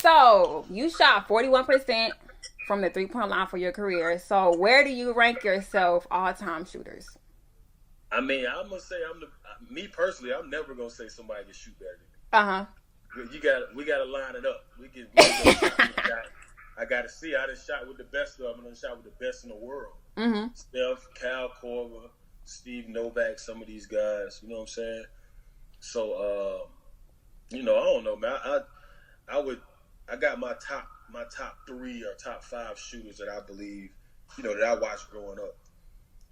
So you shot 41% from the 3-point line for your career. So where do you rank yourself all time shooters? I mean, I'm gonna say me personally. I'm never gonna say somebody can shoot better Uh than me. We gotta line it up. We can go shot. huh. I gotta see. I done shot with the best of them. I done shot with the best in the world. hmm Steph, Cal Korver, Steve Novak, some of these guys. You know what I'm saying? So, I don't know, man. I would. I got my top three or top five shooters that I believe, that I watched growing up.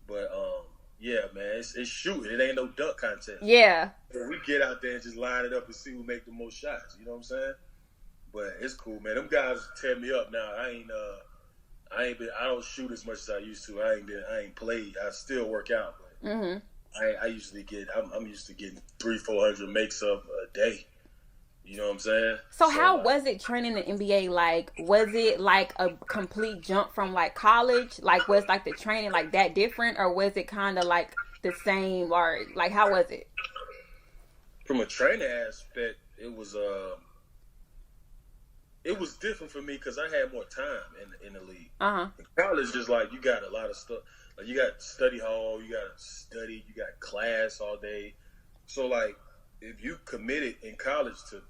But yeah, man, it's shooting. It ain't no dunk contest. Yeah. We get out there and just line it up and see who make the most shots. You know what I'm saying? But it's cool, man. Them guys tear me up now. I don't shoot as much as I used to. I ain't played. I still work out, but hmm I usually I'm used to getting 300-400 makes up a day. You know what I'm saying? So So how was it training in the NBA? Like, was it like a complete jump from like college? Like, was like the training like that different, or was it kind of like the same, or like how was it? from a training aspect, it was different for me because I had more time in the league. Uh huh. In college, just like you got a lot of stuff. Like you got study hall, you got to study, you got class all day. So like, if you committed in college to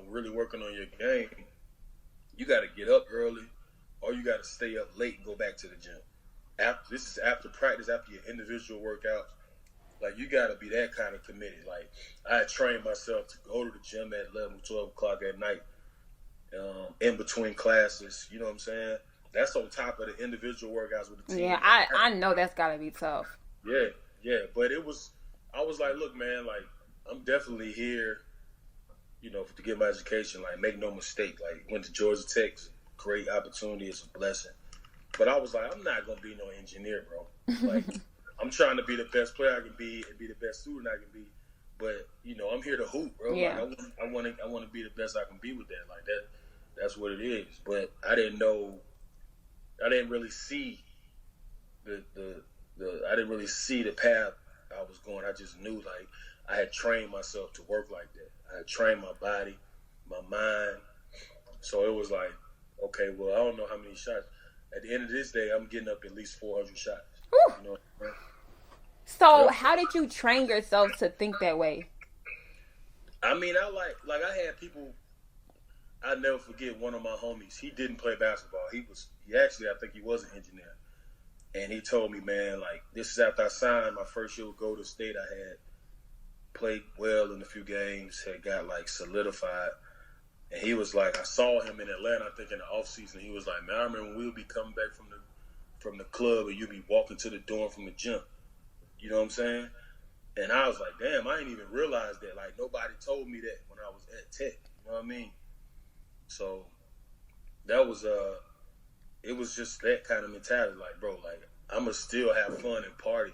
really working on your game, you got to get up early, or you got to stay up late and go back to the gym. This is after practice, after your individual workouts. Like you got to be that kind of committed. Like I trained myself to go to the gym at 11, 12 o'clock at night, in between classes. You know what I'm saying? That's on top of the individual workouts with the team. Yeah, I know that's gotta be tough. Yeah, yeah. But I was like, look, man, like I'm definitely here, to get my education. Like, make no mistake. Like, went to Georgia Tech, great opportunity. It's a blessing. But I was like, I'm not gonna be no engineer, bro. Like, I'm trying to be the best player I can be and be the best student I can be. But I'm here to hoop, bro. Yeah. Like, I want to be the best I can be with that. Like that. That's what it is. But I didn't know. I didn't really see I didn't really see the path I was going. I just knew like I had trained myself to work like that. I had trained my body, my mind. So it was like, okay, well, I don't know how many shots. At the end of this day, I'm getting up at least 400 shots. Whew. You know what I mean? So Yep. how did you train yourself to think that way? I mean, I I had people. I never forget one of my homies. He didn't play basketball. He actually, I think he was an engineer. And he told me, man, like, this is after I signed my first year with Golden State. I had played well in a few games, had got, like, solidified. And he was like, I saw him in Atlanta, I think, in the offseason. He was like, man, I remember when we would be coming back from the club and you'd be walking to the dorm from the gym. You know what I'm saying? And I was like, damn, I didn't even realize that. Like, nobody told me that when I was at Tech. You know what I mean? So that was it was just that kind of mentality, like, bro, like I'ma still have fun and party,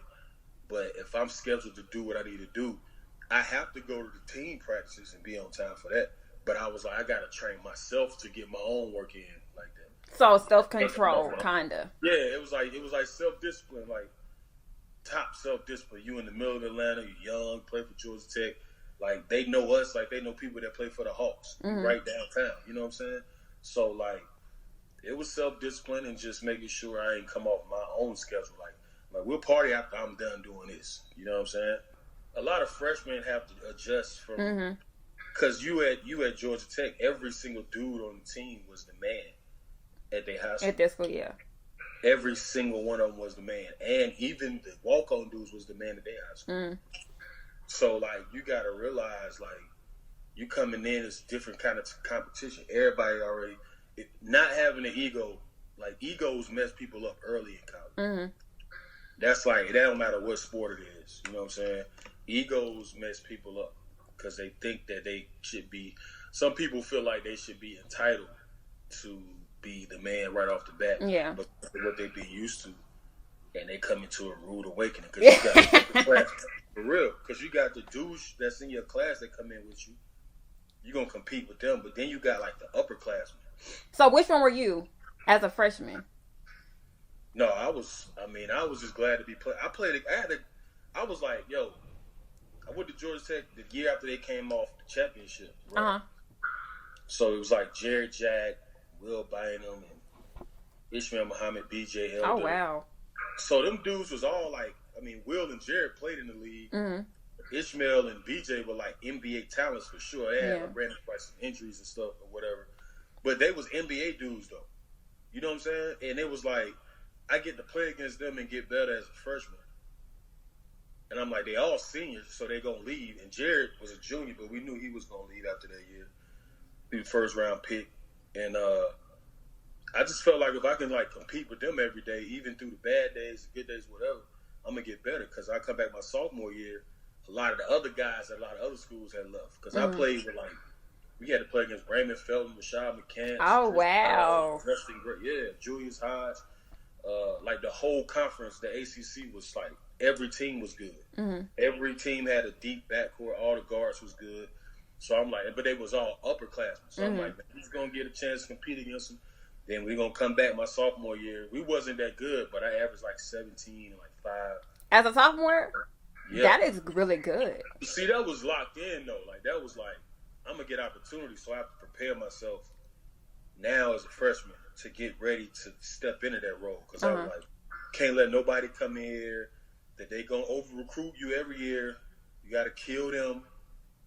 but if I'm scheduled to do what I need to do, I have to go to the team practices and be on time for that. But I was like, I gotta train myself to get my own work in like that. So self control, kinda. Yeah, it was like self discipline, like top self discipline. You in the middle of Atlanta, you young, play for Georgia Tech. Like, they know us, like they know people that play for the Hawks right downtown. You know what I'm saying? So, like, it was self-discipline and just making sure I ain't come off my own schedule. Like we'll party after I'm done doing this. You know what I'm saying? A lot of freshmen have to adjust from because you at Georgia Tech, every single dude on the team was the man at their high school. At this school, yeah. Every single one of them was the man, and even the walk-on dudes was the man at their high school. So, like, you got to realize, like, you coming in is different kind of competition. Everybody already, not having an ego, like, egos mess people up early in college. That's like, it don't matter what sport it is. You know what I'm saying? Egos mess people up because they think that they should be, some people feel like they should be entitled to be the man right off the bat. Yeah. But what they've been used to. And they come into a rude awakening because you got the class, for real. Because you got the douche that's in your class that come in with you. You're gonna compete with them, but then you got like the upperclassmen. So which one were you as a freshman? No, I was just glad to be playing. I was like, yo, I went to Georgia Tech the year after they came off the championship. Right? So it was like Jared Jack, Will Bynum, and Ishmael Muhammad, B.J. Elder. Oh, wow. So them dudes was all like, I mean, Will and Jared played in the league. Ishmael and BJ were like NBA talents for sure. They had ran by some injuries and stuff or whatever. But they was NBA dudes though. You know what I'm saying? And it was like, I get to play against them and get better as a freshman. And I'm like, they all seniors, so they gonna leave. And Jared was a junior, but we knew he was gonna leave after that year. He was first round pick. And I just felt like if I can like compete with them every day, even through the bad days, the good days, whatever, I'm gonna get better. Because I come back my sophomore year, a lot of the other guys at a lot of other schools had left. Because I played with like, we had to play against Raymond Felton, Rashad McCants. Oh, wow. Justin Gray, Julius Hodge. Like the whole conference, the ACC was like, every team was good. Every team had a deep backcourt. All the guards was good. So I'm like, but they was all upperclassmen. So I'm like, man, he's gonna get a chance to compete against them. Then we're gonna come back my sophomore year. We wasn't that good, but I averaged like 17 and like 5. As a sophomore? Yeah. That is really good. See, that was locked in though. Like that was like, I'm gonna get opportunities, so I have to prepare myself now as a freshman to get ready to step into that role. Because I was like, can't let nobody come in here that they gonna over recruit you every year. You gotta kill them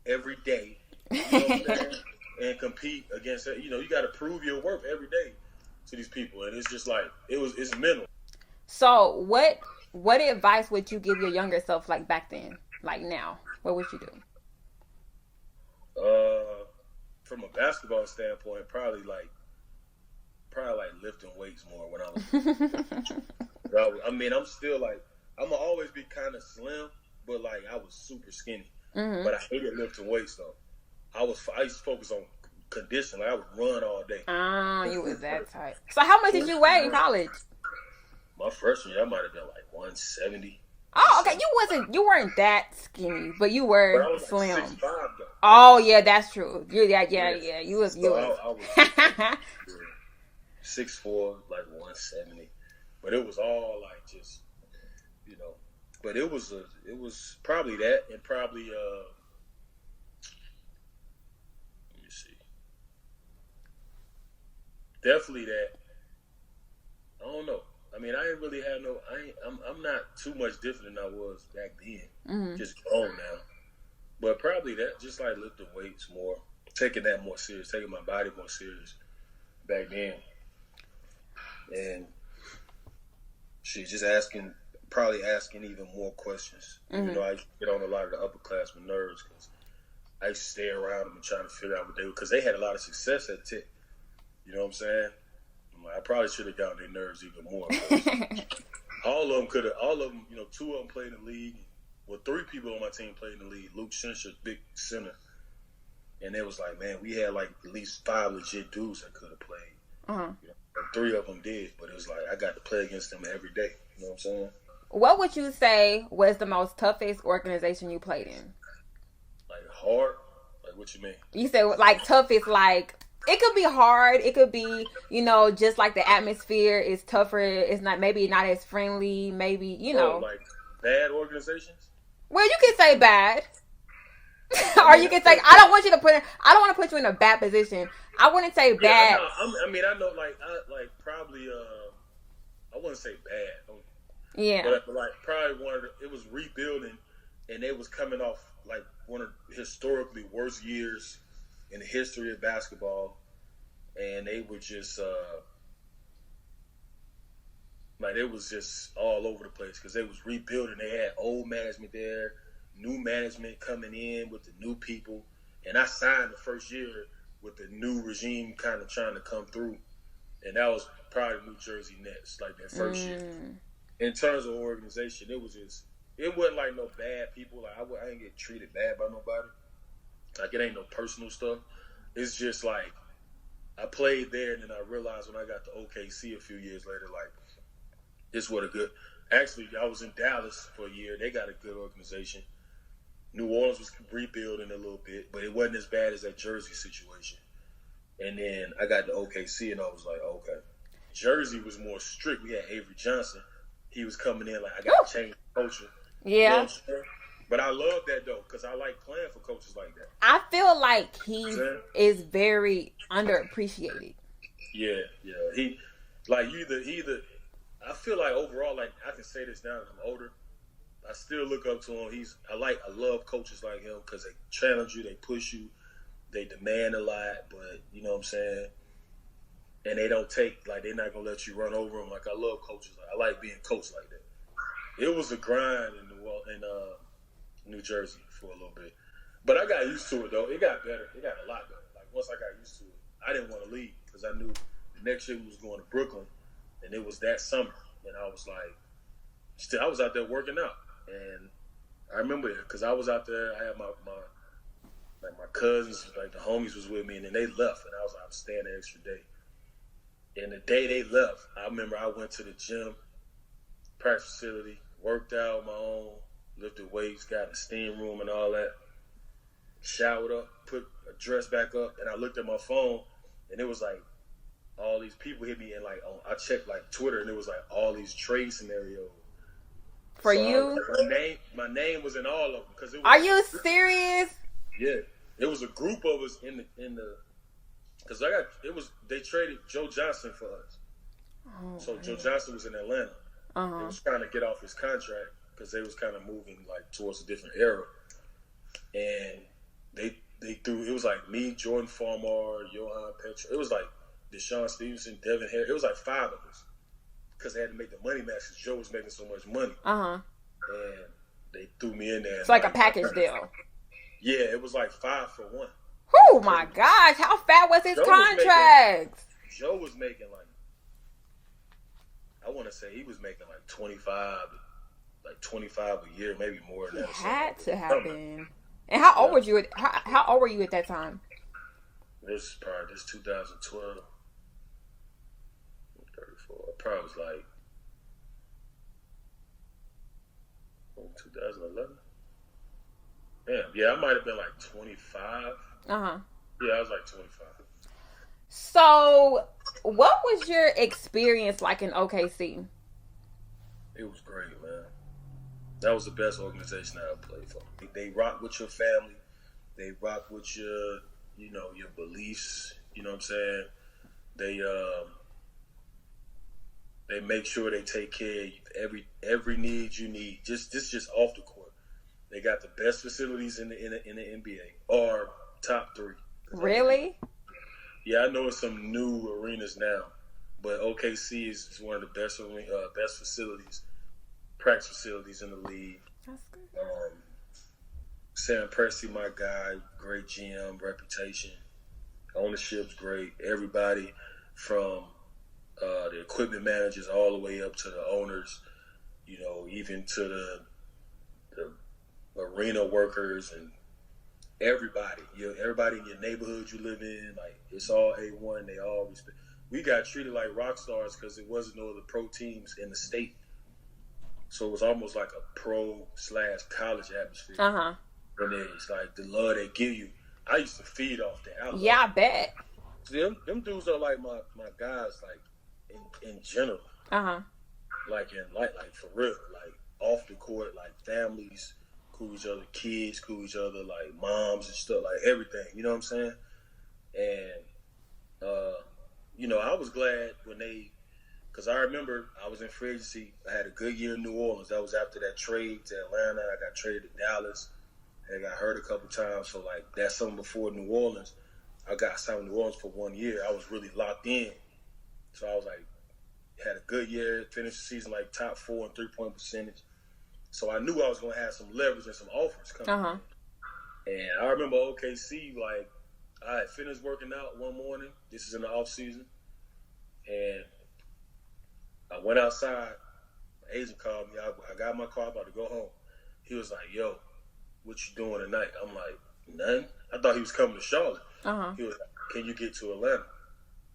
every day. You know what I'm saying? And compete against it. You know, you gotta prove your worth every day to these people. And it's just like it's mental. So what advice would you give your younger self like back then? Like now? What would you do? From a basketball standpoint, probably like lifting weights more when I was I mean, I'm still like, I'm gonna always be kind of slim, but like I was super skinny. But I hated lifting weights though. I used to focus on conditioning. Like, I would run all day. You was that tight. So how much did you weigh in college? My freshman year, I might have been like 170. Oh, okay. You weren't that skinny, but you were but I was slim. Like 6'5" though. Oh yeah, that's true. Yeah. You was. I was 6'4", like 170. But it was all like just, you know. But it was probably that, and probably let me see. Definitely that. I don't know. I mean, I ain't really have no. I'm not too much different than I was back then. Just grown now. But probably that, just like lifting weights more, taking that more serious, taking my body more serious back then. And just probably asking even more questions. Even though I get on a lot of the upperclassmen nerves, because I used to stay around them and trying to figure out what they were, because they had a lot of success at Tech. You know what I'm saying? I'm like, I probably should have gotten their nerves even more. all of them, you know, 2 of them played in the league. Well, 3 people on my team played in the league. Luke Shinshire, big center. And it was like, man, we had like at least 5 legit dudes that could have played. You know, and 3 of them did, but it was like I got to play against them every day. You know what I'm saying? What would you say was the most toughest organization you played in? Like hard? Like what you mean? You said like toughest, like it could be hard. It could be, you know, just like the atmosphere is tougher. It's maybe not as friendly. Maybe, you know. Like bad organizations? Well, you can say bad. Or you can say, I don't want to put you in a bad position. I wouldn't say bad. I mean, I know, like probably, I wouldn't say bad. Yeah. But like probably it was rebuilding, and they was coming off like one of the historically worst years in the history of basketball, and they were just like it was just all over the place because they was rebuilding. They had old management there, new management coming in with the new people, and I signed the first year with the new regime kind of trying to come through, and that was probably New Jersey Nets, like that first year. In terms of organization, it wasn't like no bad people. Like I ain't get treated bad by nobody. Like it ain't no personal stuff. It's just like I played there, and then I realized when I got to OKC a few years later, like this what a good. Actually, I was in Dallas for a year. They got a good organization. New Orleans was rebuilding a little bit, but it wasn't as bad as that Jersey situation. And then I got to OKC, and I was like, okay. Jersey was more strict. We had Avery Johnson. He was coming in like, I got to change the culture. Yeah. You know But I love that though, because I like playing for coaches like that. I feel like he is very underappreciated. Yeah. He either. I feel like overall, like I can say this now that I'm older. I still look up to him. I love coaches like him because they challenge you, they push you, they demand a lot, but you know what I'm saying. And they don't take, like, they're not gonna let you run over them. Like, I love coaches. I like being coached like that. It was a grind in New Jersey for a little bit, but I got used to it though. It got better. It got a lot better. Like once I got used to it, I didn't want to leave because I knew the next year we was going to Brooklyn, and it was that summer, and I was like, I was out there working out, and I remember it because I was out there. I had my cousins, like the homies, was with me, and then they left, and I was staying the extra day. And the day they left, I remember I went to the gym, practice facility, worked out on my own, lifted weights, got in the steam room and all that, showered up, put a dress back up, and I looked at my phone, and it was like all these people hit me, and like I checked like Twitter, and it was like all these trade scenarios. For you? My name was in all of them. Cause it was, are you serious? Yeah. It was a group of us in the because they traded Joe Johnson for us. Oh, so man. Joe Johnson was in Atlanta. Uh-huh. He was trying to get off his contract because they was kind of moving like towards a different era. And they threw, it was like me, Jordan Farmar, Johan Petra. It was like Deshaun Stevenson, Devin Harris. It was like 5 of us because they had to make the money match because Joe was making so much money. Uh-huh. And they threw me in there. It's like a package deal. Yeah, it was like 5 for 1. Oh my gosh, how fat was his contract? Joe was making like, I want to say he was making like 25 a year, maybe more than that. It had to happen. And how old were you? How old were you at that time? This 2012. 34. I probably was like 2011. Yeah, I might have been like 25. Uh-huh. Yeah, I was like 25. So, what was your experience like in OKC? It was great, man. That was the best organization I ever played for. They rock with your family. They rock with your beliefs. You know what I'm saying? They make sure they take care of every need you need. Just off the court. They got the best facilities in the NBA, or top 3. Really? Yeah, I know it's some new arenas now, but OKC is one of the best facilities, practice facilities in the league. That's good. Sam Presti, my guy, great GM, reputation, ownership's great. Everybody from the equipment managers all the way up to the owners, even to the arena workers and everybody in your neighborhood you live in, like it's all A1. They all respect. We got treated like rock stars because there wasn't no other pro teams in the state, so it was almost like a pro/college atmosphere. Uh-huh. And it's like the love they give you. I used to feed off that. Yeah, I bet. Them dudes are like my guys, like in general. Uh-huh. Like for real, like off the court, like families. Cool each other, kids cool each other, like moms and stuff, like everything. You know what I'm saying? And I was glad when because I remember I was in free agency. I had a good year in New Orleans. That was after that trade to Atlanta. I got traded to Dallas. I got hurt a couple times. So like that's something before New Orleans. I got signed in New Orleans for 1 year. I was really locked in. So I was like, had a good year. Finished the season like top 4 in 3-point percentage. So I knew I was going to have some leverage and some offers coming in. And I remember OKC, like, I had finished working out one morning. This is in the off season. And I went outside. My agent called me. I got in my car, about to go home. He was like, yo, what you doing tonight? I'm like, nothing. I thought he was coming to Charlotte. Uh-huh. He was like, can you get to Atlanta?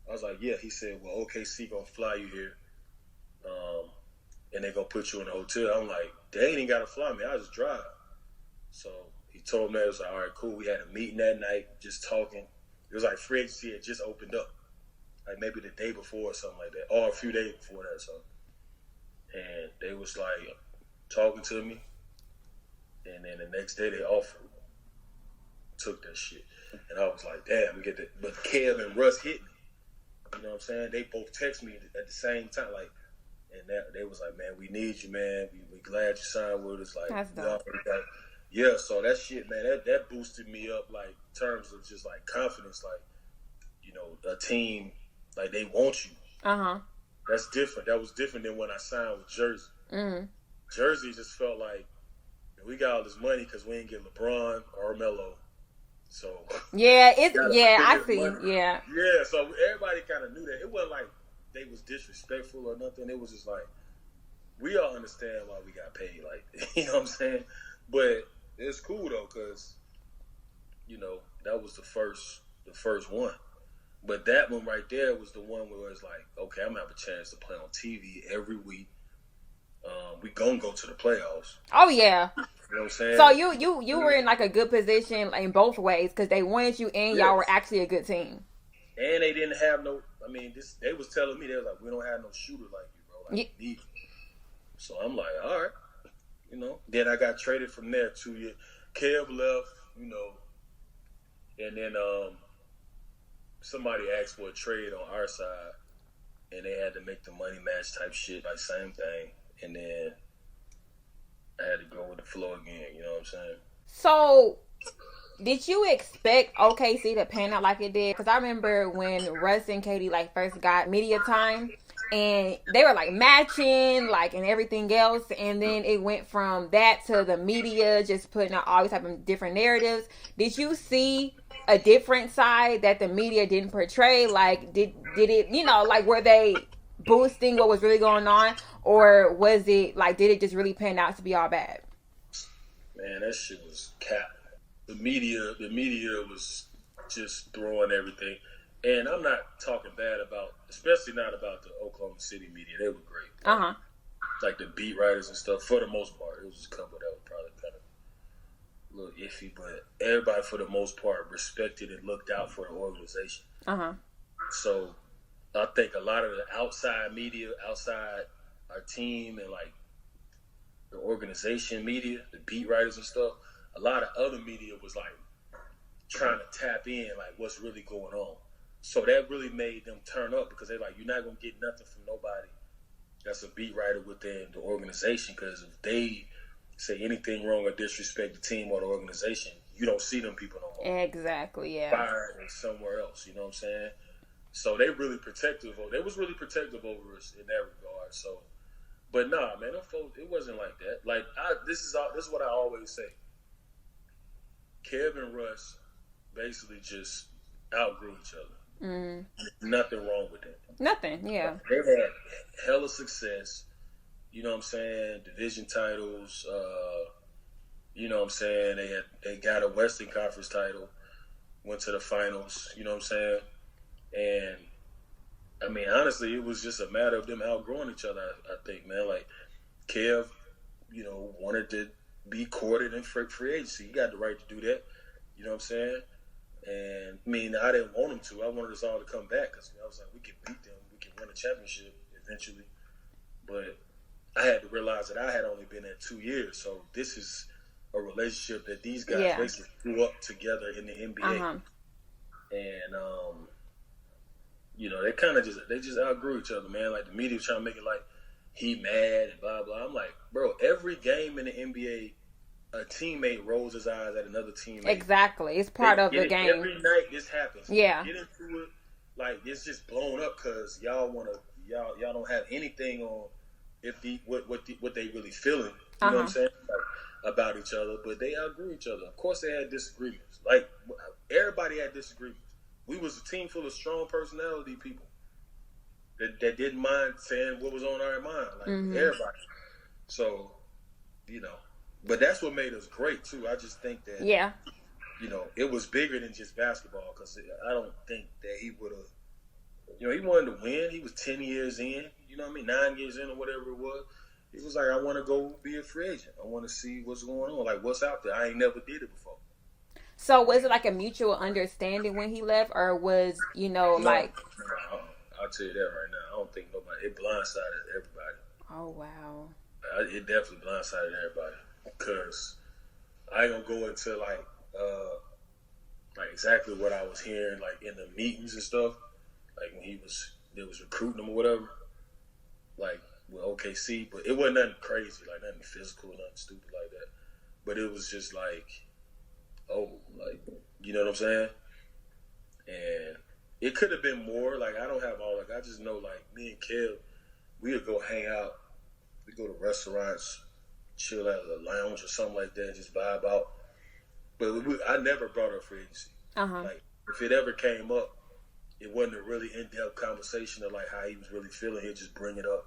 I was like, yeah. He said, well, OKC going to fly you here. And they're going to put you in a hotel. I'm like, they ain't got to fly me. I just drive. So he told me, it was like, all right, cool. We had a meeting that night, just talking. It was like free agency had just opened up. Like maybe the day before or something like that. Or a few days before that. So, and they was like talking to me. And then the next day they offered, took that shit. And I was like, damn, we get that. But Kev and Russ hit me. You know what I'm saying? They both text me at the same time, like, and they was like, man, we need you, man. We glad you signed with us. Like, that's dope. Yeah, so that shit, man, that boosted me up, like, in terms of just, like, confidence. Like, you know, a team, like, they want you. That's different. That was different than when I signed with Jersey. Jersey just felt like, we got all this money because we ain't get LeBron or Melo. So yeah, I see. Money. Yeah. So everybody kind of knew that. It wasn't like they was disrespectful or nothing. It was just like, we all understand why we got paid. Like, you know what I'm saying? But it's cool though, because you know that was the first one. But that one right there was the one where it's like, okay, I'm gonna have a chance to play on TV every week. We gonna go to the playoffs. Oh yeah. You know what I'm saying? So you were in like a good position in both ways because they wanted you and y'all were actually a good team. And they didn't have no. I mean, they was telling me, they was like, we don't have no shooter like you, bro. Like, we need you. So I'm like, all right, you know. Then I got traded from there 2 years. Kev left, you know, and then somebody asked for a trade on our side, and they had to make the money match type shit, like same thing, and then I had to go with the flow again. You know what I'm saying? So, did you expect OKC to pan out like it did? Because I remember when Russ and Katie like first got media time, and they were like matching, like, and everything else, and then it went from that to the media just putting out all these type of different narratives. Did you see a different side that the media didn't portray? Like, did it, you know, like, were they boosting what was really going on, or was it like, did it just really pan out to be all bad? Man, that shit was cap. The media was just throwing everything. And I'm not talking bad about, especially not about the Oklahoma City media. They were great. Like the beat writers and stuff, for the most part. It was just a couple that were probably kind of a little iffy, but everybody for the most part respected and looked out for the organization. So I think a lot of the outside media, outside our team and like the organization media, the beat writers and stuff, a lot of other media was like trying to tap in, like what's really going on. So that really made them turn up, because they're like, you're not going to get nothing from nobody that's a beat writer within the organization, because if they say anything wrong or disrespect the team or the organization, you don't see them people no more. Exactly, yeah. Fired and somewhere else, you know what I'm saying? So they was really protective over us in that regard. So, but nah, man, it wasn't like that. Like, this is what I always say. Kev and Russ basically just outgrew each other. Nothing wrong with that. Nothing, yeah. They had hella success. You know what I'm saying? Division titles. You know what I'm saying? They got a Western Conference title. Went to the finals. You know what I'm saying? And I mean, honestly, it was just a matter of them outgrowing each other. I think, man. Like Kev, you know, wanted to be courted in free agency. He got the right to do that. You know what I'm saying? And I mean, I didn't want him to. I wanted us all to come back, because I was like, we can beat them. We can win a championship eventually. But I had to realize that I had only been there 2 years. So this is a relationship that these guys basically grew up together in the NBA. And, you know, they just outgrew each other, man. Like, the media was trying to make it like he mad and blah, blah. I'm like, bro, every game in the NBA, a teammate rolls his eyes at another teammate. Exactly. It's part of the game. Every night this happens. Yeah. Get into it. Like, it's just blown up because y'all don't have anything on what they really feeling. You know what I'm saying? Like, about each other. But they outgrew each other. Of course they had disagreements. Like, everybody had disagreements. We was a team full of strong personality people that didn't mind saying what was on our mind. Like, everybody. So, you know. But that's what made us great, too. I just think that, you know, it was bigger than just basketball, because I don't think that he would have, you know, he wanted to win. He was 10 years in, you know what I mean, 9 years in or whatever it was. He was like, I want to go be a free agent. I want to see what's going on, like what's out there. I ain't never did it before. So was it like a mutual understanding when he left, or was, you know, like... No, I'll tell you that right now. I don't think nobody, it blindsided everybody. Oh, wow. It definitely blindsided everybody. Because I ain't gonna go into like exactly what I was hearing like in the meetings and stuff, like when they was recruiting him or whatever, like with OKC, but it wasn't nothing crazy, like nothing physical, nothing stupid like that. But it was just like, oh, like, you know what I'm saying? And it could have been more. Like, I don't have all, like, I just know, like, me and Kev, we would go hang out. We go to restaurants, chill at a lounge or something like that, just vibe out. But I never brought up free agency. Like, if it ever came up, it wasn't a really in-depth conversation of, like, how he was really feeling. He'd just bring it up.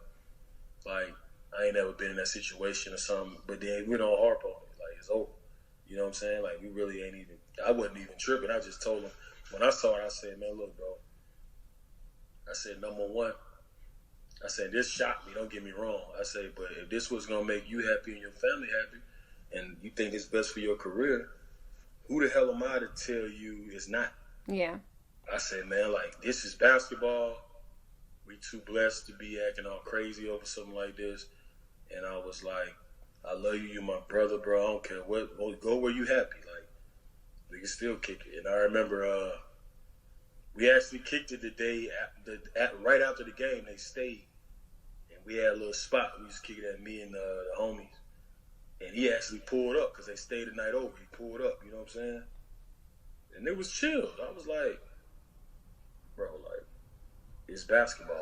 Like, I ain't never been in that situation or something. But then we don't harp on it. Like, it's over. You know what I'm saying? Like, we really ain't even, I wasn't even tripping. I just told him, when I saw it, I said, man, look, bro. I said, number one, I said, this shocked me, don't get me wrong. I said, but if this was going to make you happy and your family happy, and you think it's best for your career, who the hell am I to tell you it's not? Yeah. I said, man, like, this is basketball. We too blessed to be acting all crazy over something like this. And I was like, I love you, you're my brother, bro. I don't care what, go where you happy. Like, we can still kick it. And I remember we actually kicked it the day right after the game. They stayed, and we had a little spot. We used to kick it at me and the homies. And he actually pulled up because they stayed the night over. He pulled up, you know what I'm saying? And it was chill. I was like, bro, like, it's basketball.